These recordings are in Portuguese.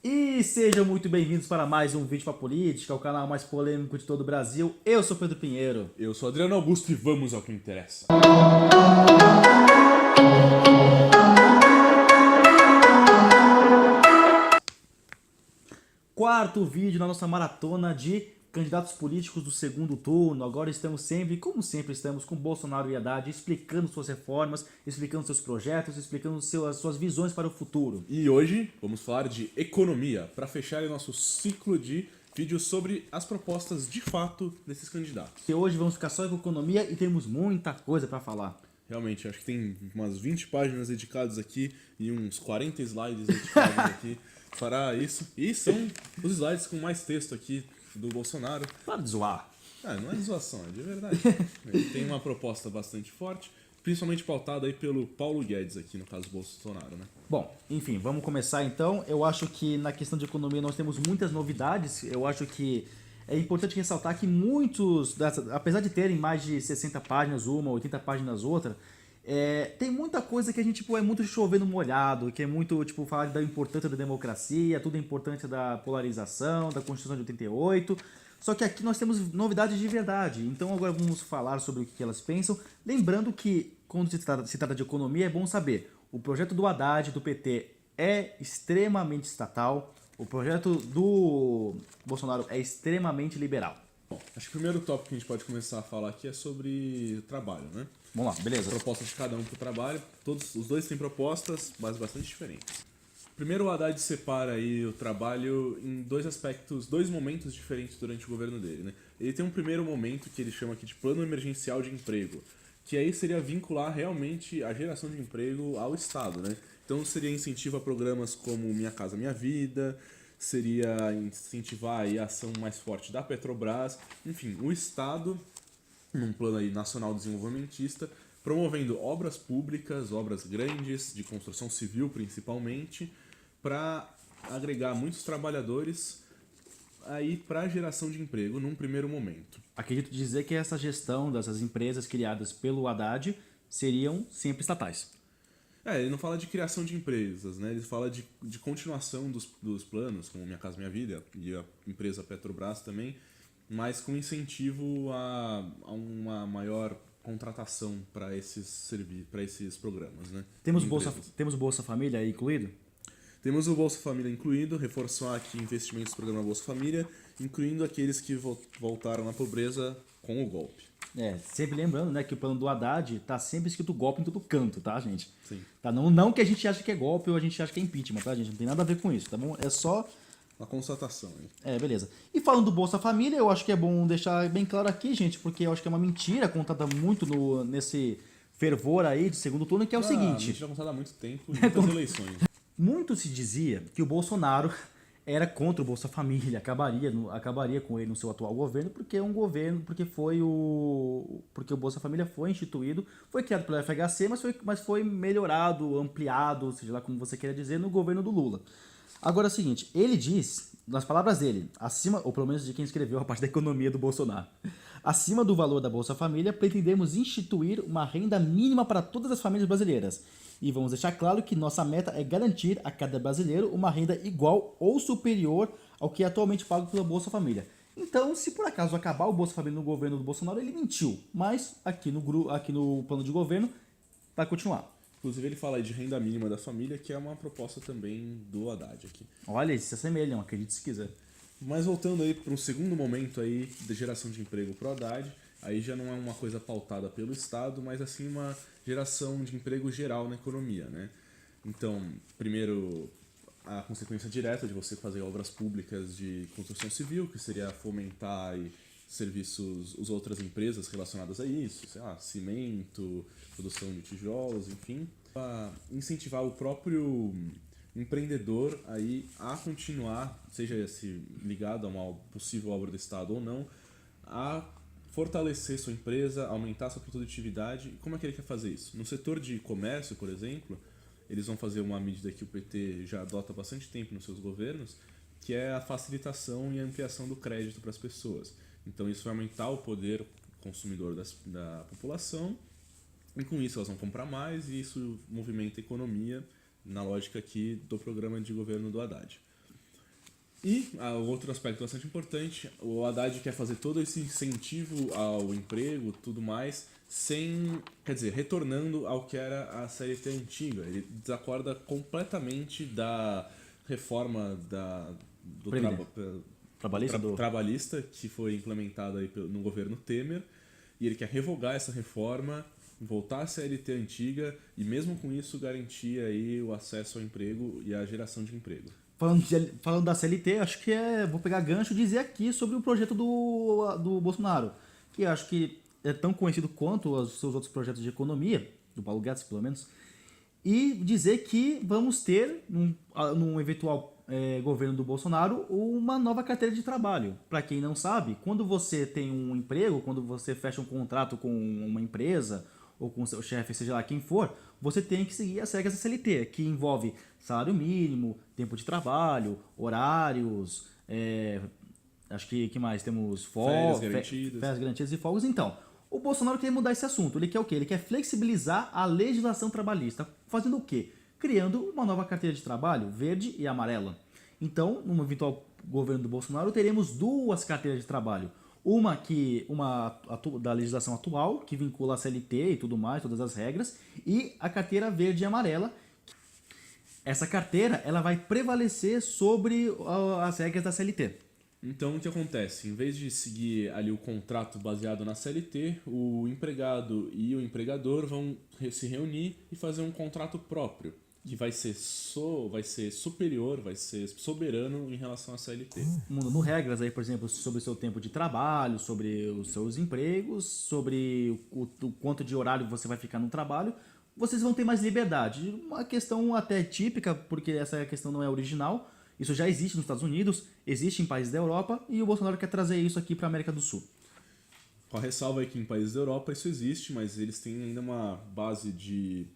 E sejam muito bem-vindos para mais um vídeo para política, o canal mais polêmico de todo o Brasil. Eu sou Pedro Pinheiro. Eu sou Adriano Augusto e vamos ao que interessa. Quarto vídeo na nossa maratona de candidatos políticos do segundo turno. Agora estamos sempre, como sempre estamos, com Bolsonaro e Haddad explicando suas reformas, explicando seus projetos, explicando suas visões para o futuro. E hoje vamos falar de economia, para fechar o nosso ciclo de vídeos sobre as propostas de fato desses candidatos. E hoje vamos ficar só com economia e temos muita coisa para falar. Realmente, acho que tem umas 20 páginas dedicadas aqui e uns 40 slides dedicados aqui para isso. E são os slides com mais texto aqui do Bolsonaro. Para de zoar. Não é de zoação, é de verdade. Ele tem uma proposta bastante forte, principalmente pautada aí pelo Paulo Guedes aqui, no caso Bolsonaro, né? Bom, enfim, vamos começar então. Eu acho que na questão de economia nós temos muitas novidades. Eu acho que é importante ressaltar que muitos, apesar de terem mais de 60 páginas uma, 80 páginas outra, tem muita coisa que a gente é muito chovendo molhado, que é muito falar da importância da democracia, tudo é importante da polarização, da Constituição de 88. Só que aqui nós temos novidades de verdade. Então agora vamos falar sobre o que elas pensam. Lembrando que quando se trata de economia é bom saber, o projeto do Haddad, do PT, é extremamente estatal. O projeto do Bolsonaro é extremamente liberal. Bom, acho que o primeiro tópico que a gente pode começar a falar aqui é sobre trabalho, né? Vamos lá, beleza. Propostas de cada um para o trabalho. Os dois têm propostas, mas bastante diferentes. Primeiro, o Haddad separa aí o trabalho em dois aspectos, dois momentos diferentes durante o governo dele, né? Ele tem um primeiro momento que ele chama aqui de plano emergencial de emprego, que aí seria vincular realmente a geração de emprego ao Estado, né? Então seria incentivo a programas como Minha Casa Minha Vida, seria incentivar aí a ação mais forte da Petrobras, enfim, o Estado, num plano aí nacional desenvolvimentista, promovendo obras públicas, obras grandes, de construção civil principalmente, para agregar muitos trabalhadores aí para a geração de emprego num primeiro momento. Acredito dizer que essa gestão dessas empresas criadas pelo Haddad seriam sempre estatais. Ele não fala de criação de empresas, né? Ele fala de continuação dos planos, como Minha Casa Minha Vida e a empresa Petrobras também, mas com incentivo a uma maior contratação para esses programas, né? Temos Bolsa Família aí incluído? Temos o Bolsa Família incluído, reforçar aqui investimentos do programa Bolsa Família, incluindo aqueles que voltaram na pobreza com o golpe. Sempre lembrando, né, que o plano do Haddad tá sempre escrito golpe em todo canto, tá, gente? Sim. Tá? Não que a gente ache que é golpe ou a gente acha que é impeachment, tá, gente? Não tem nada a ver com isso, tá bom? É só... Uma constatação, hein? Beleza. E falando do Bolsa Família, eu acho que é bom deixar bem claro aqui, gente, porque eu acho que é uma mentira contada muito nesse fervor aí de segundo turno, que é o seguinte... Mentira contada há muito tempo e muitas eleições. Muito se dizia que o Bolsonaro era contra o Bolsa Família, acabaria com ele no seu atual governo, porque o Bolsa Família foi instituído, foi criado pelo FHC, mas foi melhorado, ampliado, seja lá como você queira dizer, no governo do Lula. Agora é o seguinte, ele diz, nas palavras dele, acima, ou pelo menos de quem escreveu a parte da economia do Bolsonaro, acima do valor da Bolsa Família, pretendemos instituir uma renda mínima para todas as famílias brasileiras. E vamos deixar claro que nossa meta é garantir a cada brasileiro uma renda igual ou superior ao que é atualmente pago pela Bolsa Família. Então, se por acaso acabar o Bolsa Família no governo do Bolsonaro, ele mentiu. Mas aqui no plano de governo vai continuar. Inclusive ele fala aí de renda mínima da família, que é uma proposta também do Haddad aqui. Olha, eles se assemelham, acredite se quiser. Mas voltando aí para um segundo momento aí de geração de emprego pro Haddad, aí já não é uma coisa pautada pelo Estado, mas assim uma geração de emprego geral na economia, né? Então, primeiro, a consequência direta de você fazer obras públicas de construção civil, que seria fomentar aí serviços, as outras empresas relacionadas a isso, sei lá, cimento, produção de tijolos, enfim, para incentivar o próprio empreendedor aí a continuar, seja esse ligado a uma possível obra do Estado ou não, a fortalecer sua empresa, aumentar sua produtividade. E como é que ele quer fazer isso? No setor de comércio, por exemplo, eles vão fazer uma medida que o PT já adota há bastante tempo nos seus governos, que é a facilitação e a ampliação do crédito para as pessoas. Então isso vai aumentar o poder consumidor da população, e com isso elas vão comprar mais, e isso movimenta a economia na lógica aqui do programa de governo do Haddad. E outro aspecto bastante importante, o Haddad quer fazer todo esse incentivo ao emprego, tudo mais, retornando ao que era a CLT antiga. Ele desacorda completamente da reforma do trabalhista que foi implementada aí no governo Temer, e ele quer revogar essa reforma, voltar à CLT antiga e mesmo com isso garantir aí o acesso ao emprego e a geração de emprego. Falando da CLT, acho que vou pegar gancho e dizer aqui sobre o projeto do Bolsonaro, que acho que é tão conhecido quanto os seus outros projetos de economia, do Paulo Guedes pelo menos, e dizer que vamos ter, num eventual governo do Bolsonaro, uma nova carteira de trabalho. Para quem não sabe, quando você tem um emprego, quando você fecha um contrato com uma empresa ou com seu chefe, seja lá quem for, você tem que seguir as regras da CLT, que envolve salário mínimo, tempo de trabalho, horários, acho que mais? Temos férias garantidas e folgas. Então, o Bolsonaro quer mudar esse assunto. Ele quer o quê? Ele quer flexibilizar a legislação trabalhista. Fazendo o quê? Criando uma nova carteira de trabalho, verde e amarela. Então, no eventual governo do Bolsonaro, teremos duas carteiras de trabalho. Uma da legislação atual, que vincula a CLT e tudo mais, todas as regras, e a carteira verde e amarela. Essa carteira ela vai prevalecer sobre as regras da CLT. Então, o que acontece? Em vez de seguir ali o contrato baseado na CLT, o empregado e o empregador vão se reunir e fazer um contrato próprio, que vai ser superior, vai ser soberano em relação à CLT. Mudando regras aí, por exemplo, sobre o seu tempo de trabalho, sobre os seus empregos, sobre o quanto de horário você vai ficar no trabalho, vocês vão ter mais liberdade. Uma questão até típica, porque essa questão não é original, isso já existe nos Estados Unidos, existe em países da Europa, e o Bolsonaro quer trazer isso aqui para a América do Sul. Com a ressalva aí que em países da Europa isso existe, mas eles têm ainda uma base de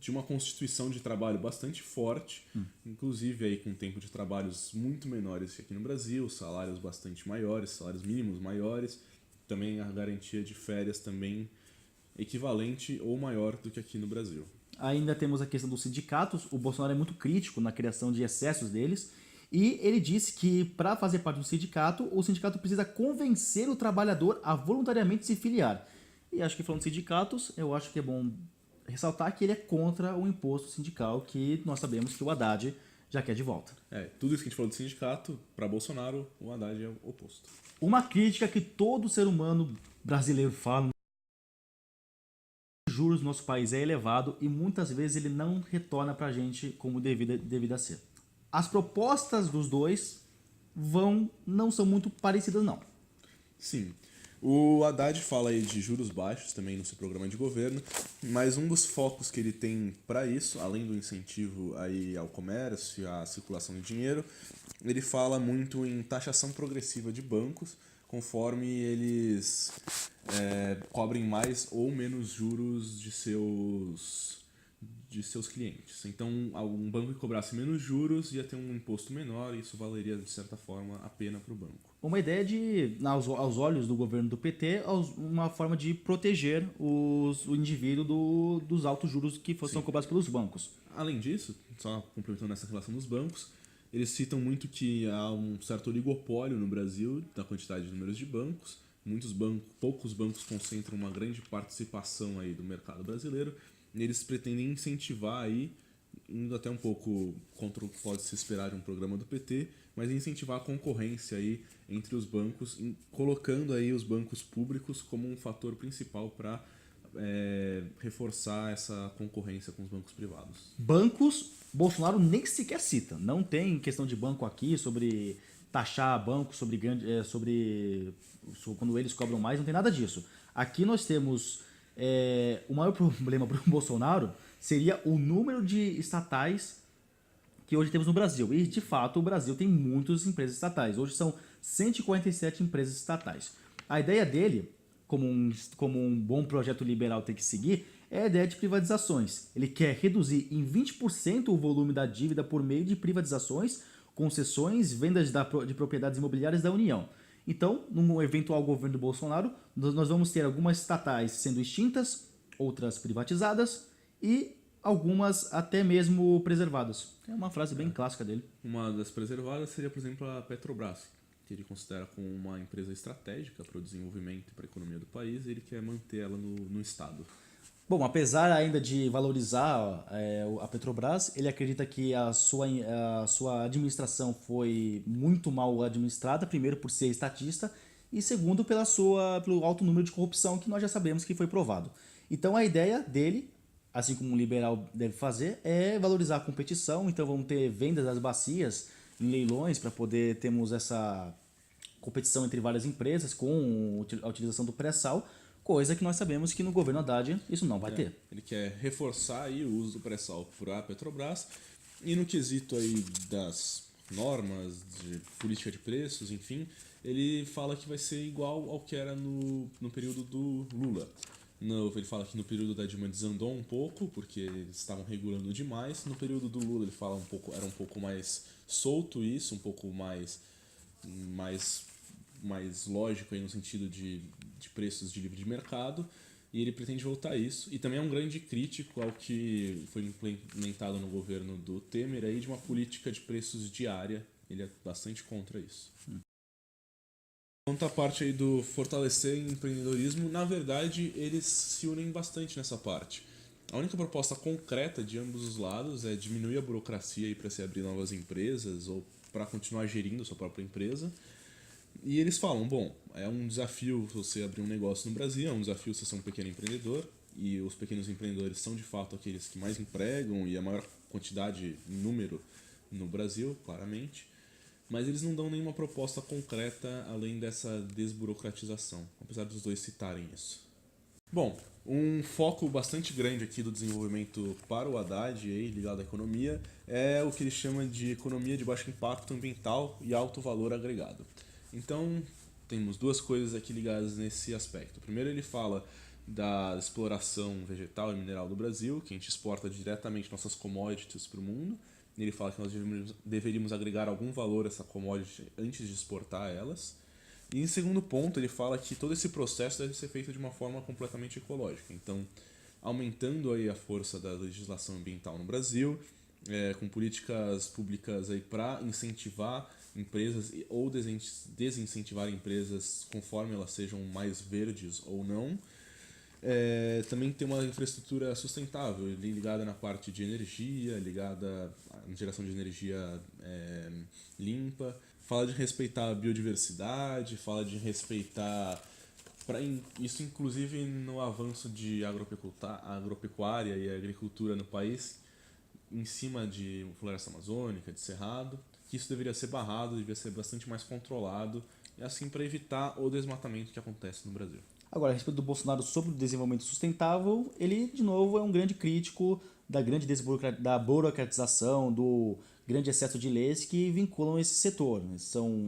uma constituição de trabalho bastante forte, inclusive aí com tempo de trabalhos muito menores que aqui no Brasil, salários bastante maiores, salários mínimos maiores, também a garantia de férias também equivalente ou maior do que aqui no Brasil. Ainda temos a questão dos sindicatos. O Bolsonaro é muito crítico na criação de excessos deles e ele disse que para fazer parte do sindicato, o sindicato precisa convencer o trabalhador a voluntariamente se filiar. E acho que falando de sindicatos, eu acho que é bom ressaltar que ele é contra o imposto sindical, que nós sabemos que o Haddad já quer de volta. Tudo isso que a gente falou de sindicato, para Bolsonaro, o Haddad é o oposto. Uma crítica que todo ser humano brasileiro fala: os juros do nosso país é elevado e muitas vezes ele não retorna para a gente como deveria ser. As propostas dos dois não são muito parecidas, não. Sim. O Haddad fala aí de juros baixos também no seu programa de governo, mas um dos focos que ele tem para isso, além do incentivo aí ao comércio, à circulação de dinheiro, ele fala muito em taxação progressiva de bancos, conforme eles cobrem mais ou menos juros de seus clientes. Então, um banco que cobrasse menos juros ia ter um imposto menor e isso valeria, de certa forma, a pena para o banco. Uma ideia aos olhos do governo do PT, uma forma de proteger o indivíduo dos altos juros que são cobrados pelos bancos. Além disso, só complementando essa relação dos bancos, eles citam muito que há um certo oligopólio no Brasil da quantidade de números de bancos. Poucos bancos concentram uma grande participação aí do mercado brasileiro. E eles pretendem incentivar aí, indo até um pouco contra o que pode se esperar de um programa do PT, mas incentivar a concorrência aí entre os bancos, colocando aí os bancos públicos como um fator principal para reforçar essa concorrência com os bancos privados. Bancos, Bolsonaro nem sequer cita. Não tem questão de banco aqui sobre taxar bancos, sobre quando eles cobram mais, não tem nada disso. Aqui nós temos o maior problema para o Bolsonaro seria o número de estatais que hoje temos no Brasil. E, de fato, o Brasil tem muitas empresas estatais. Hoje são 147 empresas estatais. A ideia dele, como um bom projeto liberal tem que seguir, é a ideia de privatizações. Ele quer reduzir em 20% o volume da dívida por meio de privatizações, concessões, vendas de propriedades imobiliárias da União. Então, no eventual governo do Bolsonaro, nós vamos ter algumas estatais sendo extintas, outras privatizadas e algumas até mesmo preservadas. É uma frase bem clássica dele. Uma das preservadas seria, por exemplo, a Petrobras, que ele considera como uma empresa estratégica para o desenvolvimento e para a economia do país, e ele quer manter ela no Estado. Bom, apesar ainda de valorizar a Petrobras, ele acredita que a sua administração foi muito mal administrada, primeiro por ser estatista e segundo pelo alto número de corrupção que nós já sabemos que foi provado. Então a ideia dele, assim como um liberal deve fazer, é valorizar a competição. Então vamos ter vendas das bacias em leilões para poder termos essa competição entre várias empresas com a utilização do pré-sal, coisa que nós sabemos que no governo Haddad isso não vai ter. Ele quer reforçar aí o uso do pré-sal por a Petrobras, e no quesito aí das normas de política de preços, enfim, ele fala que vai ser igual ao que era no período do Lula. Ele fala que no período da Dilma desandou um pouco, porque eles estavam regulando demais. No período do Lula ele fala era um pouco mais solto isso, um pouco mais lógico aí no sentido de preços de livre de mercado, e ele pretende voltar a isso. E também é um grande crítico ao que foi implementado no governo do Temer aí de uma política de preços diária. Ele é bastante contra isso. Quanto à parte aí do fortalecer empreendedorismo, na verdade eles se unem bastante nessa parte. A única proposta concreta de ambos os lados é diminuir a burocracia para se abrir novas empresas ou para continuar gerindo sua própria empresa. E eles falam, bom, é um desafio você abrir um negócio no Brasil, é um desafio você ser um pequeno empreendedor, e os pequenos empreendedores são de fato aqueles que mais empregam e a maior quantidade em número no Brasil, claramente. Mas eles não dão nenhuma proposta concreta além dessa desburocratização, apesar dos dois citarem isso. Bom, um foco bastante grande aqui do desenvolvimento para o Haddad, aí, ligado à economia, é o que ele chama de economia de baixo impacto ambiental e alto valor agregado. Então, temos duas coisas aqui ligadas nesse aspecto. Primeiro, ele fala da exploração vegetal e mineral do Brasil, que a gente exporta diretamente nossas commodities para o mundo. Ele fala que nós deveríamos agregar algum valor a essa commodity antes de exportar elas. E em segundo ponto, ele fala que todo esse processo deve ser feito de uma forma completamente ecológica. Então, aumentando aí a força da legislação ambiental no Brasil, com políticas públicas aí para incentivar empresas ou desincentivar empresas conforme elas sejam mais verdes ou não. Também tem uma infraestrutura sustentável, ligada na parte de energia, ligada à geração de energia limpa. Fala de respeitar a biodiversidade, fala de respeitar... Isso inclusive no avanço de agropecuária e agricultura no país, em cima de floresta amazônica, de cerrado, que isso deveria ser barrado, deveria ser bastante mais controlado, e assim para evitar o desmatamento que acontece no Brasil. Agora, a respeito do Bolsonaro sobre o desenvolvimento sustentável, ele, de novo, é um grande crítico da burocratização, do grande excesso de leis que vinculam esse setor.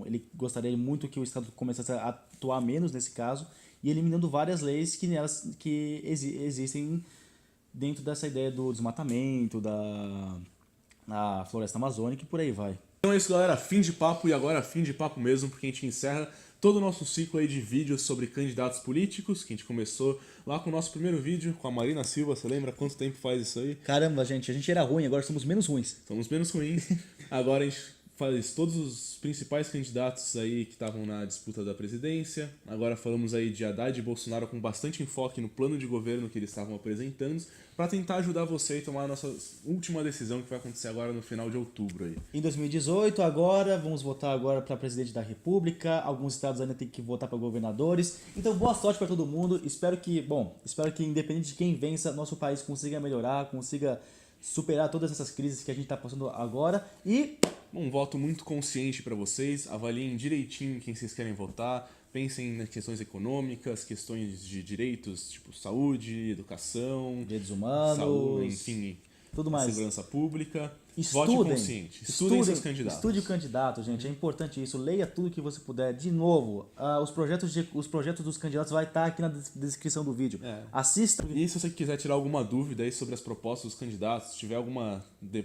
Ele gostaria muito que o Estado começasse a atuar menos nesse caso e eliminando várias leis que existem dentro dessa ideia do desmatamento, da floresta amazônica e por aí vai. Então é isso, galera. Fim de papo, e agora fim de papo mesmo, porque a gente encerra todo o nosso ciclo aí de vídeos sobre candidatos políticos, que a gente começou lá com o nosso primeiro vídeo com a Marina Silva. Você lembra quanto tempo faz isso aí? Caramba, gente, a gente era ruim, agora somos menos ruins. Somos menos ruins. Agora a gente faz todos os principais candidatos aí que estavam na disputa da presidência. Agora falamos aí de Haddad e Bolsonaro com bastante enfoque no plano de governo que eles estavam apresentando, para tentar ajudar você a tomar a nossa última decisão, que vai acontecer agora no final de outubro aí. Em 2018, agora, vamos votar agora para presidente da República. Alguns estados ainda tem que votar para governadores. Então, boa sorte para todo mundo. Espero que independente de quem vença, nosso país consiga melhorar, consiga superar todas essas crises que a gente está passando agora. E um voto muito consciente para vocês. Avaliem direitinho quem vocês querem votar. Pensem nas questões econômicas, questões de direitos, tipo saúde, educação, direitos humanos, saúde, enfim, tudo mais. Segurança pública. Vote consciente. Estudem seus candidatos. Estude o candidato, gente. É importante isso. Leia tudo que você puder. De novo, os projetos dos candidatos vai estar aqui na descrição do vídeo. Assista. E se você quiser tirar alguma dúvida aí sobre as propostas dos candidatos, se tiver alguma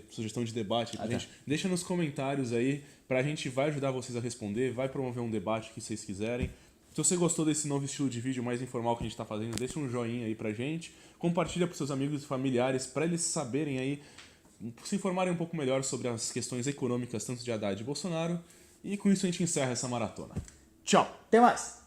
sugestão de debate pra gente, deixa nos comentários aí, pra gente vai ajudar vocês a responder, vai promover um debate que vocês quiserem. Se você gostou desse novo estilo de vídeo mais informal que a gente está fazendo, deixa um joinha aí pra gente. Compartilha para seus amigos e familiares para eles saberem aí, se informarem um pouco melhor sobre as questões econômicas tanto de Haddad e Bolsonaro. E com isso a gente encerra essa maratona. Tchau! Até mais!